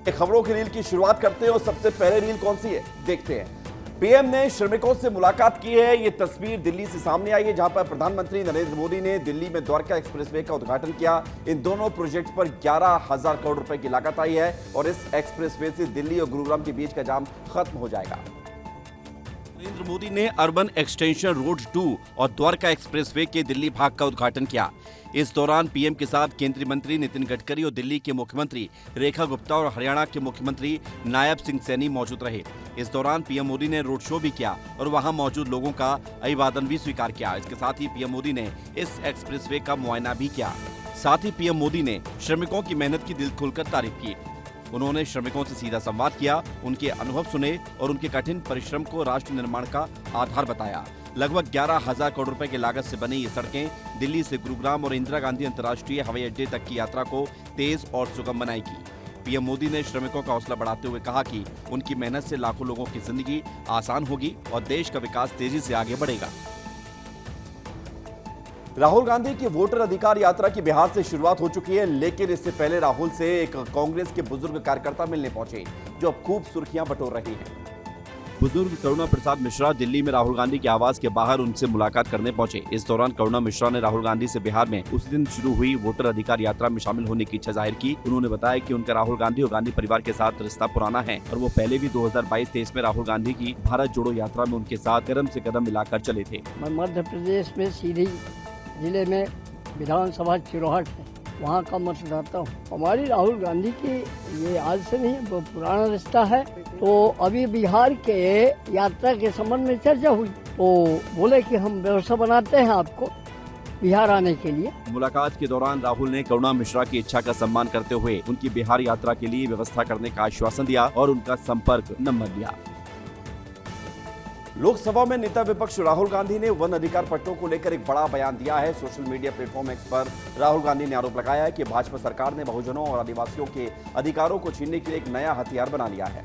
खबरों की रील की शुरुआत करते हैं और सबसे पहले रील कौन सी है देखते हैं। पीएम ने श्रमिकों से मुलाकात की है। ये तस्वीर दिल्ली से सामने आई है, जहां पर प्रधानमंत्री नरेंद्र मोदी ने दिल्ली में द्वारका एक्सप्रेसवे का उद्घाटन किया। इन दोनों प्रोजेक्ट पर 11,000 करोड़ रुपए की लागत आई है और इस एक्सप्रेसवे से दिल्ली और गुरुग्राम के बीच का जाम खत्म हो जाएगा। नरेंद्र मोदी ने अर्बन एक्सटेंशन रोड 2 और द्वारका एक्सप्रेसवे के दिल्ली भाग का उद्घाटन किया। इस दौरान पीएम के साथ केंद्रीय मंत्री नितिन गडकरी और दिल्ली के मुख्यमंत्री रेखा गुप्ता और हरियाणा के मुख्यमंत्री नायब सिंह सैनी मौजूद रहे। इस दौरान पीएम मोदी ने रोड शो भी किया और वहां मौजूद लोगों का अभिवादन भी स्वीकार किया। इसके साथ ही पीएम मोदी ने इस एक्सप्रेसवे का मुआयना भी किया। साथ ही पीएम मोदी ने श्रमिकों की मेहनत की दिल खोलकर तारीफ की। उन्होंने श्रमिकों से सीधा संवाद किया, उनके अनुभव सुने और उनके कठिन परिश्रम को राष्ट्र निर्माण का आधार बताया। लगभग 11,000 करोड़ रुपए की लागत से बनी ये सड़कें दिल्ली से गुरुग्राम और इंदिरा गांधी अंतर्राष्ट्रीय हवाई अड्डे तक की यात्रा को तेज और सुगम बनाएगी। पीएम मोदी ने श्रमिकों का हौसला बढ़ाते हुए कहा कि उनकी मेहनत से लाखों लोगों की जिंदगी आसान होगी और देश का विकास तेजी से आगे बढ़ेगा। राहुल गांधी की वोटर अधिकार यात्रा की बिहार से शुरुआत हो चुकी है, लेकिन इससे पहले राहुल से एक कांग्रेस के बुजुर्ग कार्यकर्ता मिलने पहुंचे, जो अब खूब सुर्खियां बटोर रही हैं। बुजुर्ग करुणा प्रसाद मिश्रा दिल्ली में राहुल गांधी के आवास के बाहर उनसे मुलाकात करने पहुंचे। इस दौरान करुणा मिश्रा ने राहुल गांधी से बिहार में उस दिन शुरू हुई वोटर अधिकार यात्रा में शामिल होने की इच्छा जाहिर की। उन्होंने बताया कि उनका राहुल गांधी और गांधी परिवार के साथ रिश्ता पुराना है और वो पहले भी 2022-23 में राहुल गांधी की भारत जोड़ो यात्रा में उनके साथ कदम से कदम मिलाकर चले थे। मैं मध्य प्रदेश में सीधी जिले में विधानसभा चिरौहट है, वहाँ का मतदाता हूँ। हमारी राहुल गांधी की ये आज से नहीं, वो पुराना रिश्ता है। तो अभी बिहार के यात्रा के संबंध में चर्चा हुई, तो बोले कि हम व्यवस्था बनाते हैं आपको बिहार आने के लिए। मुलाकात के दौरान राहुल ने करुणा मिश्रा की इच्छा का सम्मान करते हुए उनकी बिहार यात्रा के लिए व्यवस्था करने का आश्वासन दिया और उनका संपर्क नंबर दिया। लोकसभा में नेता विपक्ष राहुल गांधी ने वन अधिकार पट्टों को लेकर एक बड़ा बयान दिया है। सोशल मीडिया प्लेटफॉर्म एक्स पर राहुल गांधी ने आरोप लगाया है कि भाजपा सरकार ने बहुजनों और आदिवासियों के अधिकारों को छीनने के लिए एक नया हथियार बना लिया है।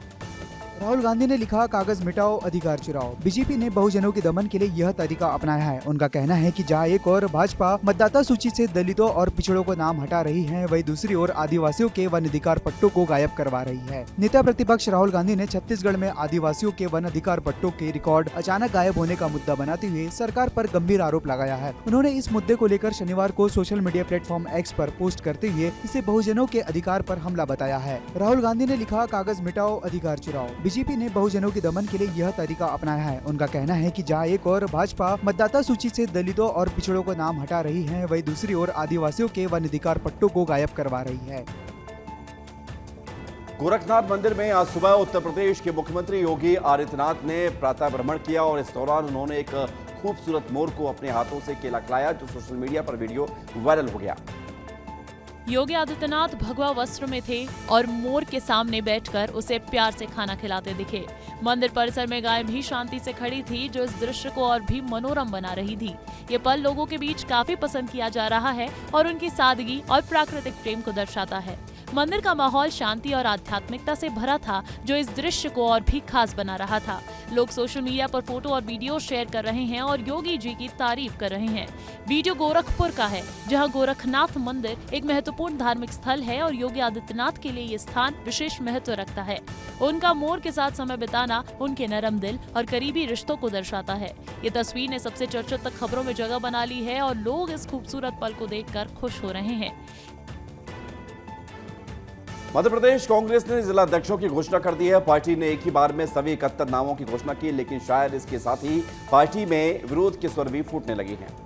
राहुल गांधी ने लिखा, कागज मिटाओ अधिकार चुराओ। बीजेपी ने बहुजनों के दमन के लिए यह तरीका अपनाया है। उनका कहना है कि जहां एक और भाजपा मतदाता सूची से दलितों और पिछड़ों को नाम हटा रही है, वहीं दूसरी ओर आदिवासियों के वन अधिकार पट्टों को गायब करवा रही है। नेता प्रतिपक्ष राहुल गांधी ने छत्तीसगढ़ में आदिवासियों के वन अधिकार पट्टों के रिकॉर्ड अचानक गायब होने का मुद्दा बनाते हुए सरकार पर गंभीर आरोप लगाया है। उन्होंने इस मुद्दे को लेकर शनिवार को सोशल मीडिया प्लेटफॉर्म एक्स पर पोस्ट करते हुए इसे बहुजनों के अधिकार पर हमला बताया है। राहुल गांधी ने लिखा, कागज मिटाओ अधिकार चुराओ। बीजेपी ने बहुजनों के दमन के लिए यह तरीका अपनाया है। उनका कहना है कि जहां एक और भाजपा मतदाता सूची से दलितों और पिछड़ों को नाम हटा रही है, वहीं दूसरी ओर आदिवासियों के वन अधिकार पट्टों को गायब करवा रही है। गोरखनाथ मंदिर में आज सुबह उत्तर प्रदेश के मुख्यमंत्री योगी आदित्यनाथ ने प्रातः भ्रमण किया और इस दौरान उन्होंने एक खूबसूरत मोर को अपने हाथों से केला खिलाया, जो सोशल मीडिया पर वीडियो वायरल हो गया। योगी आदित्यनाथ भगवा वस्त्र में थे और मोर के सामने बैठकर उसे प्यार से खाना खिलाते दिखे। मंदिर परिसर में गाय भी शांति से खड़ी थी, जो इस दृश्य को और भी मनोरम बना रही थी। ये पल लोगों के बीच काफी पसंद किया जा रहा है और उनकी सादगी और प्राकृतिक प्रेम को दर्शाता है। मंदिर का माहौल शांति और आध्यात्मिकता से भरा था, जो इस दृश्य को और भी खास बना रहा था। लोग सोशल मीडिया पर फोटो और वीडियो शेयर कर रहे हैं और योगी जी की तारीफ कर रहे हैं। वीडियो गोरखपुर का है, जहां गोरखनाथ मंदिर एक महत्वपूर्ण धार्मिक स्थल है और योगी आदित्यनाथ के लिए ये स्थान विशेष महत्व रखता है। उनका मोर के साथ समय बिताना उनके नरम दिल और करीबी रिश्तों को दर्शाता है। ये तस्वीर ने सबसे चर्चित तक खबरों में जगह बना ली है और लोग इस खूबसूरत पल को देखकर खुश हो रहे हैं। मध्य प्रदेश कांग्रेस ने जिला अध्यक्षों की घोषणा कर दी है। पार्टी ने एक ही बार में सभी 71 नामों की घोषणा की, लेकिन शायद इसके साथ ही पार्टी में विरोध के स्वर भी फूटने लगे हैं।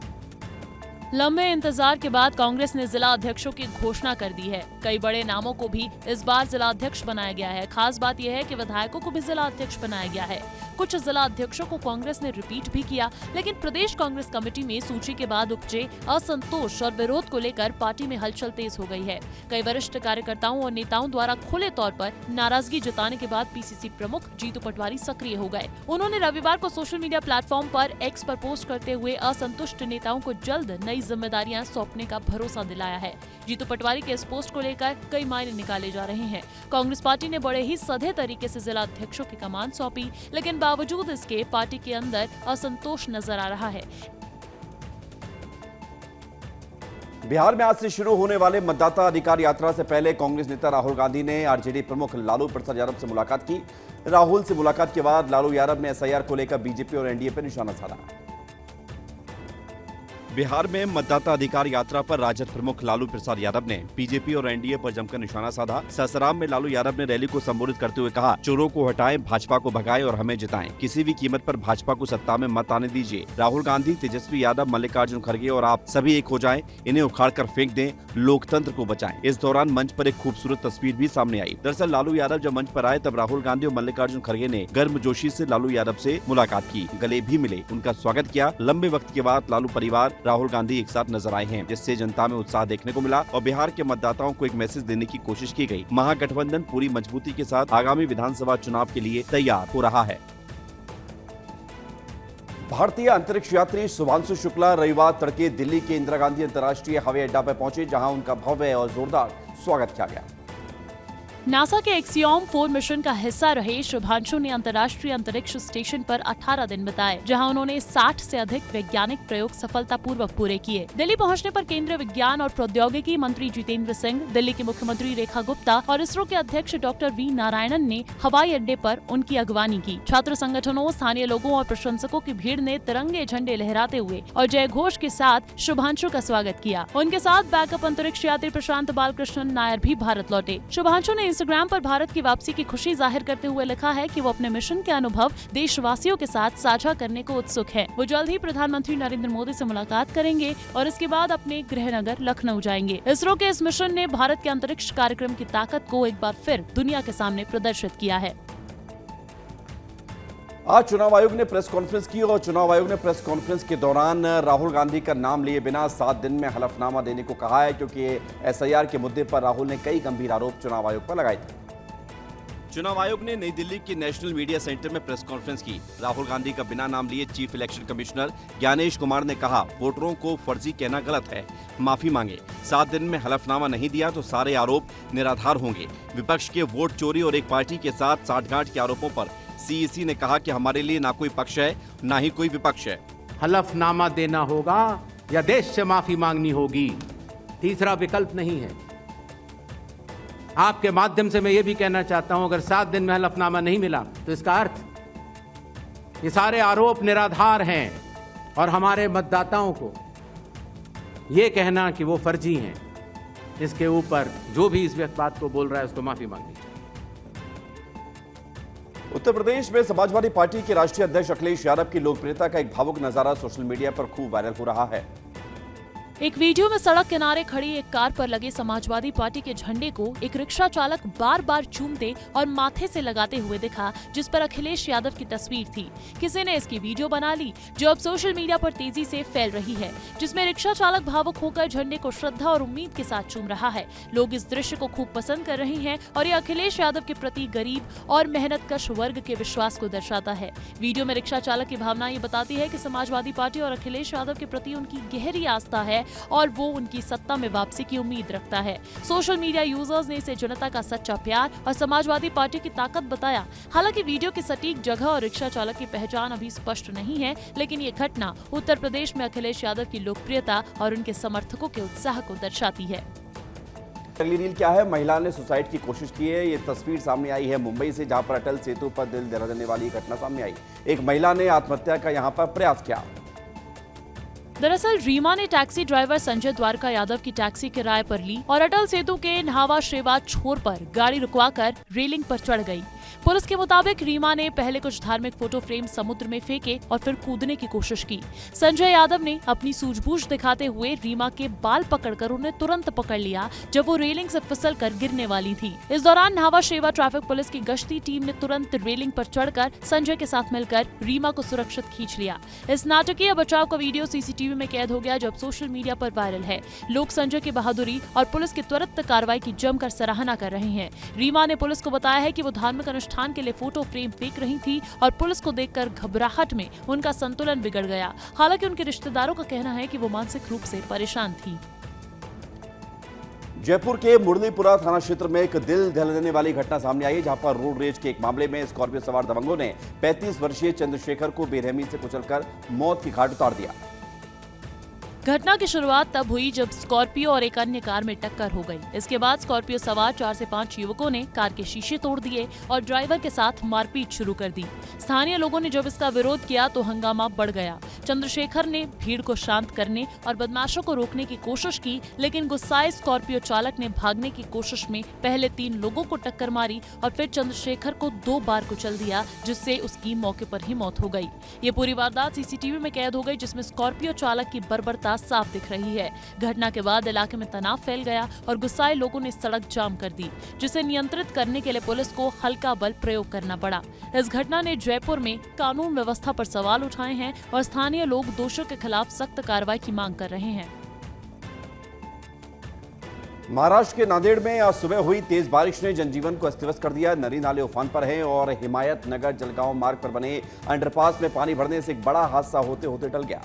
लंबे इंतजार के बाद कांग्रेस ने जिला अध्यक्षों की घोषणा कर दी है। कई बड़े नामों को भी इस बार जिला अध्यक्ष बनाया गया है। खास बात यह है कि विधायकों को भी जिला अध्यक्ष बनाया गया है। कुछ जिला अध्यक्षों को कांग्रेस ने रिपीट भी किया, लेकिन प्रदेश कांग्रेस कमेटी में सूची के बाद उपजे असंतोष और विरोध को लेकर पार्टी में हलचल तेज हो गई है। कई वरिष्ठ कार्यकर्ताओं और नेताओं द्वारा खुले तौर पर नाराजगी जताने के बाद पीसीसी प्रमुख जीतू पटवारी सक्रिय हो गए। उन्होंने रविवार को सोशल मीडिया प्लेटफॉर्म पर एक्स पर पोस्ट करते हुए असंतुष्ट नेताओं को जल्द नई जिम्मेदारियां सौंपने का भरोसा दिलाया है। जीतू पटवारी के इस पोस्ट को लेकर कई मायने निकाले जा रहे हैं। कांग्रेस पार्टी ने बड़े ही सधे तरीके से जिला अध्यक्षों की कमान सौंपी, लेकिन बावजूद इसके पार्टी के अंदर असंतोष नजर आ रहा है। बिहार में आज से शुरू होने वाले मतदाता अधिकार यात्रा से पहले कांग्रेस नेता राहुल गांधी ने आरजेडी प्रमुख लालू प्रसाद यादव से मुलाकात की। राहुल से मुलाकात के बाद लालू यादव ने एसआईआर को लेकर बीजेपी और एनडीए पर निशाना साधा। बिहार में मतदाता अधिकार यात्रा पर राजद प्रमुख लालू प्रसाद यादव ने बीजेपी और एनडीए पर जमकर निशाना साधा। सासाराम में लालू यादव ने रैली को संबोधित करते हुए कहा, चोरों को हटाएं, भाजपा को भगाएं और हमें जिताएं। किसी भी कीमत पर भाजपा को सत्ता में मत आने दीजिए। राहुल गांधी, तेजस्वी यादव, मल्लिकार्जुन खड़गे और आप सभी एक हो जाएं, इन्हें उखाड़ कर फेंक दें, लोकतंत्र को बचाएं। इस दौरान मंच पर एक खूबसूरत तस्वीर भी सामने आई। दरअसल लालू यादव जब मंच पर आए तब राहुल गांधी और मल्लिकार्जुन खड़गे ने गर्मजोशी से लालू यादव से मुलाकात की, गले भी मिले, उनका स्वागत किया। लंबे वक्त के बाद लालू परिवार राहुल गांधी एक साथ नजर आए हैं, जिससे जनता में उत्साह देखने को मिला और बिहार के मतदाताओं को एक मैसेज देने की कोशिश की गई। महागठबंधन पूरी मजबूती के साथ आगामी विधानसभा चुनाव के लिए तैयार हो रहा है। भारतीय अंतरिक्ष यात्री शुभांशु शुक्ला रविवार तड़के दिल्ली के इंदिरा गांधी अंतर्राष्ट्रीय हवाई अड्डा पर पहुंचे, जहां उनका भव्य और जोरदार स्वागत किया गया। नासा के एक्सियोम 4 मिशन का हिस्सा रहे शुभांशु ने अंतर्राष्ट्रीय अंतरिक्ष स्टेशन पर 18 दिन बिताए, जहां उन्होंने 60 से अधिक वैज्ञानिक प्रयोग सफलतापूर्वक पूरे किए। दिल्ली पहुंचने पर केंद्रीय विज्ञान और प्रौद्योगिकी मंत्री जितेंद्र सिंह, दिल्ली के मुख्यमंत्री रेखा गुप्ता और इसरो के अध्यक्ष डॉक्टर वी नारायणन ने हवाई अड्डे पर उनकी अगवानी की। छात्र संगठनों, स्थानीय लोगों और प्रशंसकों की भीड़ ने तिरंगे झंडे लहराते हुए और जय घोष के साथ शुभांशु का स्वागत किया। उनके साथ बैकअप अंतरिक्ष यात्री प्रशांत बालकृष्णन नायर भी भारत लौटे। शुभांशु ने इंस्टाग्राम पर भारत की वापसी की खुशी जाहिर करते हुए लिखा है कि वो अपने मिशन के अनुभव देशवासियों के साथ साझा करने को उत्सुक है। वो जल्द ही प्रधानमंत्री नरेंद्र मोदी से मुलाकात करेंगे और इसके बाद अपने गृहनगर लखनऊ जाएंगे। इसरो के इस मिशन ने भारत के अंतरिक्ष कार्यक्रम की ताकत को एक बार फिर दुनिया के सामने प्रदर्शित किया है। आज चुनाव आयोग ने प्रेस कॉन्फ्रेंस की और चुनाव आयोग ने प्रेस कॉन्फ्रेंस के दौरान राहुल गांधी का नाम लिए बिना 7 दिन में हलफनामा देने को कहा है, क्योंकि एसआईआर के मुद्दे पर राहुल ने कई गंभीर आरोप चुनाव आयोग पर लगाए थे। चुनाव आयोग ने नई दिल्ली के नेशनल मीडिया सेंटर में प्रेस कॉन्फ्रेंस की। राहुल गांधी का बिना नाम लिए chief election commissioner Gyanesh Kumar ने कहा, वोटरों को फर्जी कहना गलत है, माफी मांगे। 7 दिन में हलफनामा नहीं दिया तो सारे आरोप निराधार होंगे। विपक्ष के वोट चोरी और एक पार्टी के साथ साठगांठ के आरोपों पर सीईसी ने कहा कि हमारे लिए ना कोई पक्ष है, ना ही कोई विपक्ष है। हलफनामा देना होगा या देश से माफी मांगनी होगी, तीसरा विकल्प नहीं है। आपके माध्यम से मैं ये भी कहना चाहता हूं, अगर 7 दिन में हलफनामा नहीं मिला तो इसका अर्थ ये सारे आरोप निराधार हैं और हमारे मतदाताओं को ये कहना कि वो फर्जी हैं, इसके ऊपर जो भी इस बात को बोल रहा है उसको माफी मांगनी चाहिए। उत्तर प्रदेश में समाजवादी पार्टी के राष्ट्रीय अध्यक्ष अखिलेश यादव की लोकप्रियता का एक भावुक नजारा सोशल मीडिया पर खूब वायरल हो रहा है। एक वीडियो में सड़क किनारे खड़ी एक कार पर लगे समाजवादी पार्टी के झंडे को एक रिक्शा चालक बार बार चूमते और माथे से लगाते हुए दिखा, जिस पर अखिलेश यादव की तस्वीर थी। किसी ने इसकी वीडियो बना ली जो अब सोशल मीडिया पर तेजी से फैल रही है, जिसमें रिक्शा चालक भावुक होकर झंडे को श्रद्धा और उम्मीद के साथ चूम रहा है। लोग इस दृश्य को खूब पसंद कर रहे हैं और ये अखिलेश यादव के प्रति गरीब और मेहनतकश वर्ग के विश्वास को दर्शाता है। वीडियो में रिक्शा चालक की भावना ये बताती है कि समाजवादी पार्टी और अखिलेश यादव के प्रति उनकी गहरी आस्था है और वो उनकी सत्ता में वापसी की उम्मीद रखता है। सोशल मीडिया यूजर्स ने इसे जनता का सच्चा प्यार और समाजवादी पार्टी की ताकत बताया। हालांकि वीडियो की सटीक जगह और रिक्शा चालक की पहचान अभी स्पष्ट नहीं है, लेकिन ये घटना उत्तर प्रदेश में अखिलेश यादव की लोकप्रियता और उनके समर्थकों के उत्साह को दर्शाती है। अगली रील क्या है? महिला ने सुसाइड की कोशिश की है। ये तस्वीर सामने आई है मुंबई से, जहां पर अटल सेतु पर दिल दहला देने वाली घटना सामने आई। एक महिला ने आत्महत्या का यहां पर प्रयास किया। दरअसल रीमा ने टैक्सी ड्राइवर संजय द्वारका यादव की टैक्सी किराए पर ली और अटल सेतु के न्हावा शेवा छोर पर गाड़ी रुकवाकर रेलिंग पर चढ़ गई। पुलिस के मुताबिक रीमा ने पहले कुछ धार्मिक फोटो फ्रेम समुद्र में फेंके और फिर कूदने की कोशिश की। संजय यादव ने अपनी सूझबूझ दिखाते हुए रीमा के बाल पकड़कर उन्हें तुरंत पकड़ लिया जब वो रेलिंग से फिसलकर गिरने वाली थी। इस दौरान न्हावा शेवा ट्रैफिक पुलिस की गश्ती टीम ने तुरंत रेलिंग पर चढ़कर संजय के साथ मिलकर रीमा को सुरक्षित खींच लिया। इस नाटकीय बचाव का वीडियो सीसीटीवी में कैद हो गया, जब सोशल मीडिया पर वायरल है। लोग संजय की बहादुरी और पुलिस की त्वरित कार्रवाई की जमकर सराहना कर रहे हैं। रीमा ने पुलिस को बताया है कि वो धार्मिक अनुष्ठान के लिए फोटो फ्रेम फेंक रही थी और पुलिस को देखकर घबराहट में उनका संतुलन बिगड़ गया। हालांकि उनके रिश्तेदारों का कहना है कि वो मानसिक रूप से परेशान थी। जयपुर के मुरलीपुरा थाना क्षेत्र में एक दिल दहला देने वाली घटना सामने आई है, जहां पर रोड रेज के एक मामले में स्कॉर्पियो सवार दबंगों ने 35 वर्षीय चंद्रशेखर को बेरहमी से कुचलकर मौत की घाट उतार दिया। घटना की शुरुआत तब हुई जब स्कॉर्पियो और एक अन्य कार में टक्कर हो गई। इसके बाद स्कॉर्पियो सवार 4 से 5 युवकों ने कार के शीशे तोड़ दिए और ड्राइवर के साथ मारपीट शुरू कर दी। स्थानीय लोगों ने जब इसका विरोध किया तो हंगामा बढ़ गया। चंद्रशेखर ने भीड़ को शांत करने और बदमाशों को रोकने की कोशिश की, लेकिन गुस्साए स्कॉर्पियो चालक ने भागने की कोशिश में पहले 3 लोगों को टक्कर मारी और फिर चंद्रशेखर को 2 बार कुचल दिया, जिससे उसकी मौके पर ही मौत हो गई। ये पूरी वारदात सीसीटीवी में कैद हो गई, जिसमें स्कॉर्पियो चालक की बर्बरता साफ दिख रही है। घटना के बाद इलाके में तनाव फैल गया और गुस्साए लोगों ने सड़क जाम कर दी, जिसे नियंत्रित करने के लिए पुलिस को हल्का बल प्रयोग करना पड़ा। इस घटना ने जयपुर में कानून व्यवस्था पर सवाल उठाए हैं और स्थानीय लोग दोषियों के खिलाफ सख्त कार्रवाई की मांग कर रहे हैं। महाराष्ट्र के नांदेड़ में आज सुबह हुई तेज बारिश ने जनजीवन को अस्त व्यस्त कर दिया। नदी नाले उफान पर हैं और हिमायत नगर जलगांव मार्ग पर बने अंडरपास में पानी भरने से एक बड़ा हादसा होते होते टल गया।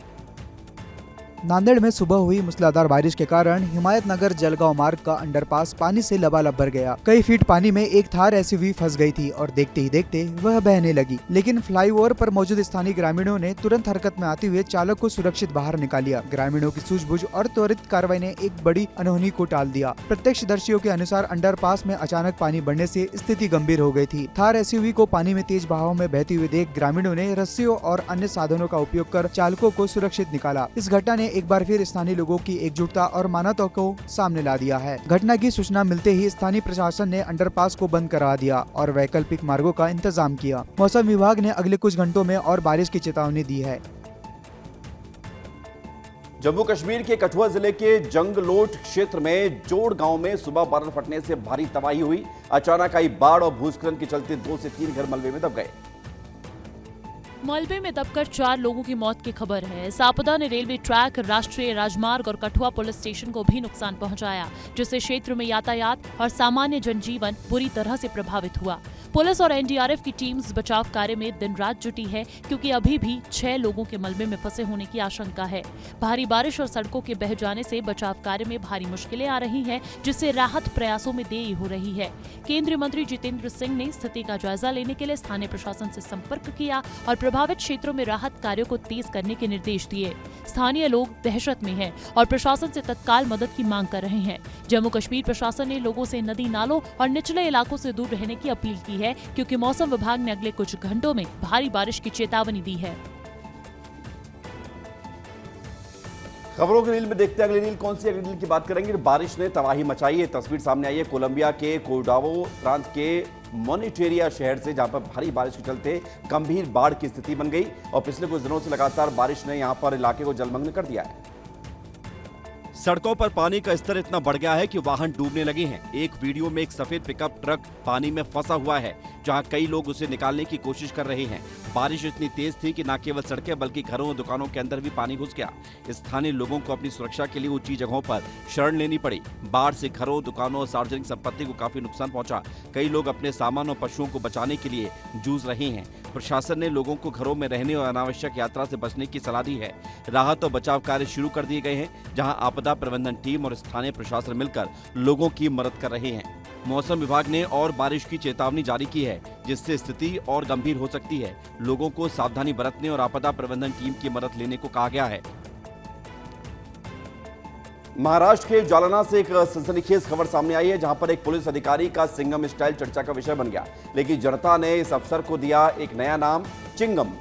नांदेड़ में सुबह हुई मूसलाधार बारिश के कारण हिमायत नगर जलगांव मार्ग का अंडरपास पानी से लबालब भर गया। कई फीट पानी में एक थार एसयूवी फंस गई थी और देखते ही देखते वह बहने लगी, लेकिन फ्लाईओवर पर मौजूद स्थानीय ग्रामीणों ने तुरंत हरकत में आते हुए चालक को सुरक्षित बाहर निकाल लिया। ग्रामीणों की सूझबूझ और त्वरित कार्रवाई ने एक बड़ी अनहोनी को टाल दिया। प्रत्यक्षदर्शियों के अनुसार अंडरपास में अचानक पानी बढ़ने से स्थिति गंभीर हो गई थी। थार एसयूवी को पानी में तेज बहाव में बहती हुई देख ग्रामीणों ने रस्सियों और अन्य साधनों का उपयोग कर चालकों को सुरक्षित निकाला। इस घटना ने एक बार फिर स्थानीय लोगों की एकजुटता और मानवता को सामने ला दिया है। घटना की सूचना मिलते ही स्थानीय प्रशासन ने अंडरपास को बंद करवा दिया और वैकल्पिक मार्गों का इंतजाम किया। मौसम विभाग ने अगले कुछ घंटों में और बारिश की चेतावनी दी है। जम्मू कश्मीर के कठुआ जिले के जंगलोट क्षेत्र में जोड़ गांव में सुबह बादल फटने से भारी तबाही हुई। अचानक आई बाढ़ और भूस्खलन के चलते 2 से 3 घर मलबे में दब गए। मलबे में दबकर 4 लोगों की मौत की खबर है। इस आपदा ने रेलवे ट्रैक, राष्ट्रीय राजमार्ग और कठुआ पुलिस स्टेशन को भी नुकसान पहुंचाया, जिससे क्षेत्र में यातायात और सामान्य जनजीवन बुरी तरह से प्रभावित हुआ। पुलिस और एनडीआरएफ की टीम्स बचाव कार्य में दिन रात जुटी है, क्योंकि अभी भी 6 लोगों के मलबे में फंसे होने की आशंका है। भारी बारिश और सड़कों के बह जाने से बचाव कार्य में भारी मुश्किलें आ रही हैं, जिससे राहत प्रयासों में देरी हो रही है। केंद्रीय मंत्री जितेंद्र सिंह ने स्थिति का जायजा लेने के लिए स्थानीय प्रशासन से संपर्क किया और प्रभावित क्षेत्रों में राहत कार्यों को तेज करने के निर्देश दिए। स्थानीय लोग दहशत में हैं और प्रशासन से तत्काल मदद की मांग कर रहे हैं। जम्मू कश्मीर प्रशासन ने लोगों से नदी नालों और निचले इलाकों से दूर रहने की अपील की है, क्योंकि मौसम विभाग ने अगले कुछ घंटों में भारी बारिश की चेतावनी दी है। खबरों की रील में देखते हैं अगली रील कौन सी। अगली रील की बात करेंगे। बारिश ने तबाही मचाई है। तस्वीर सामने आई है कोलंबिया के कोडावो प्रांत के मोनिटेरिया शहर से, जहां पर भारी बारिश के चलते गंभीर बाढ़ की स्थिति बन गई और पिछले कुछ दिनों से लगातार बारिश ने यहां पर इलाके को जलमग्न कर दिया है। सड़कों पर पानी का स्तर इतना बढ़ गया है कि वाहन डूबने लगे हैं। एक वीडियो में एक सफेद पिकअप ट्रक पानी में फंसा हुआ है, जहां कई लोग उसे निकालने की कोशिश कर रहे हैं। बारिश इतनी तेज थी कि न केवल सड़कें बल्कि घरों और दुकानों के अंदर भी पानी घुस गया। स्थानीय लोगों को अपनी सुरक्षा के लिए ऊंची जगहों पर शरण लेनी पड़ी। बाढ़ से घरों, दुकानों और सार्वजनिक संपत्ति को काफी नुकसान पहुंचा। कई लोग अपने सामान और पशुओं को बचाने के लिए जूझ रहे हैं। प्रशासन ने लोगों को घरों में रहने और अनावश्यक यात्रा से बचने की सलाह दी है। राहत और बचाव कार्य शुरू कर दिए गए हैं, जहां आपदा प्रबंधन टीम और स्थानीय प्रशासन मिलकर लोगों की मदद कर रहे हैं। मौसम विभाग ने और बारिश की चेतावनी जारी की है, जिससे स्थिति और गंभीर हो सकती है। लोगों को सावधानी बरतने और आपदा प्रबंधन टीम की मदद लेने को कहा गया है। महाराष्ट्र के जालना से एक सनसनीखेज खबर सामने आई है, जहां पर एक पुलिस अधिकारी का सिंघम स्टाइल चर्चा का विषय बन गया, लेकिन जनता ने इस अफसर को दिया एक नया नाम, चिंगम।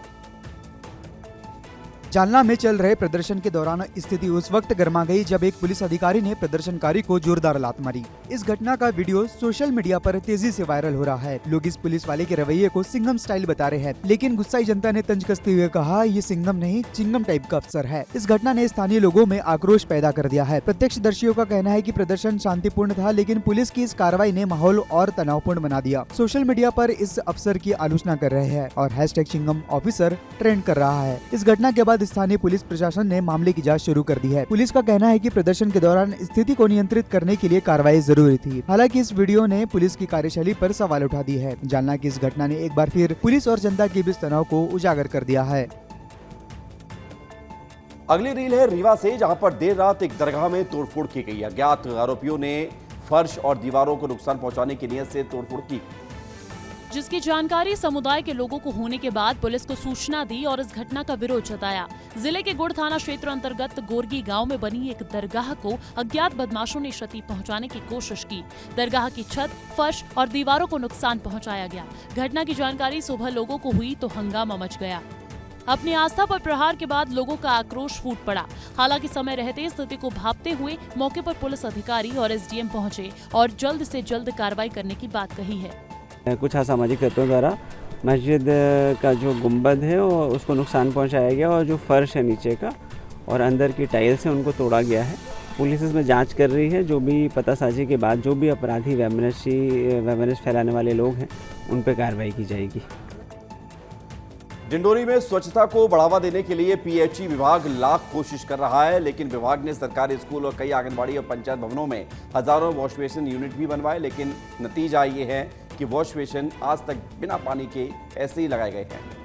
जालना में चल रहे प्रदर्शन के दौरान स्थिति उस वक्त गर्मा गई जब एक पुलिस अधिकारी ने प्रदर्शनकारी को जोरदार लात मारी। इस घटना का वीडियो सोशल मीडिया पर तेजी से वायरल हो रहा है। लोग इस पुलिस वाले के रवैये को सिंघम स्टाइल बता रहे हैं, लेकिन गुस्साई जनता ने तंज कसते हुए कहा, ये सिंघम नहीं चिंगम टाइप का अफसर है। इस घटना ने स्थानीय लोगों में आक्रोश पैदा कर दिया है। प्रत्यक्षदर्शियों का कहना है कि प्रदर्शन शांतिपूर्ण था, लेकिन पुलिस की इस कार्रवाई ने माहौल और तनावपूर्ण बना दिया। सोशल मीडिया पर इस अफसर की आलोचना कर रहे हैं और हैशटैग चिंगम ऑफिसर ट्रेंड कर रहा है। इस घटना के बाद स्थानीय पुलिस प्रशासन ने मामले की जांच शुरू कर दी है। पुलिस का कहना है कि प्रदर्शन के दौरान स्थिति को नियंत्रित करने के लिए कार्रवाई जरूरी थी। हालांकि इस वीडियो ने पुलिस की कार्यशैली पर सवाल उठा दी है। जालना की इस घटना ने एक बार फिर पुलिस और जनता के बीच तनाव को उजागर कर दिया है। अगली रील है रीवा से, जहां पर देर रात एक दरगाह में तोड़फोड़ की गई। अज्ञात आरोपियों ने फर्श और दीवारों को नुकसान पहुंचाने की नीयत से तोड़फोड़ की। जिसकी जानकारी समुदाय के लोगों को होने के बाद पुलिस को सूचना दी और इस घटना का विरोध जताया। जिले के गुड़ थाना क्षेत्र अंतर्गत गोरगी गांव में बनी एक दरगाह को अज्ञात बदमाशों ने क्षति पहुंचाने की कोशिश की। दरगाह की छत, फर्श और दीवारों को नुकसान पहुंचाया गया। घटना की जानकारी सुबह लोगों को हुई तो हंगामा मच गया। अपनी आस्था पर प्रहार के बाद लोगों का आक्रोश फूट पड़ा। हालांकि समय रहते स्थिति को भांपते हुए मौके पर पुलिस अधिकारी और एसडीएम पहुंचे और जल्द से जल्द कार्रवाई करने की बात कही है। कुछ असामाजिक तत्वों द्वारा मस्जिद का जो गुंबद है उसको नुकसान पहुंचाया गया और जो फर्श है नीचे का और अंदर की टाइल्स है उनको तोड़ा गया है। पुलिस इसमें जांच कर रही है। जो भी पतासाजी के बाद जो भी अपराधी वैमनस्य फैलाने वाले लोग हैं उन पर कार्रवाई की जाएगी। डिंडोरी में स्वच्छता को बढ़ावा देने के लिए पीएचई विभाग लाख कोशिश कर रहा है, लेकिन विभाग ने सरकारी स्कूल और कई आंगनबाड़ी और पंचायत भवनों में हजारों वॉश बेसिन यूनिट भी बनवाए, लेकिन नतीजा ये है कि वॉश बेसिन आज तक बिना पानी के ऐसे ही लगाए गए हैं।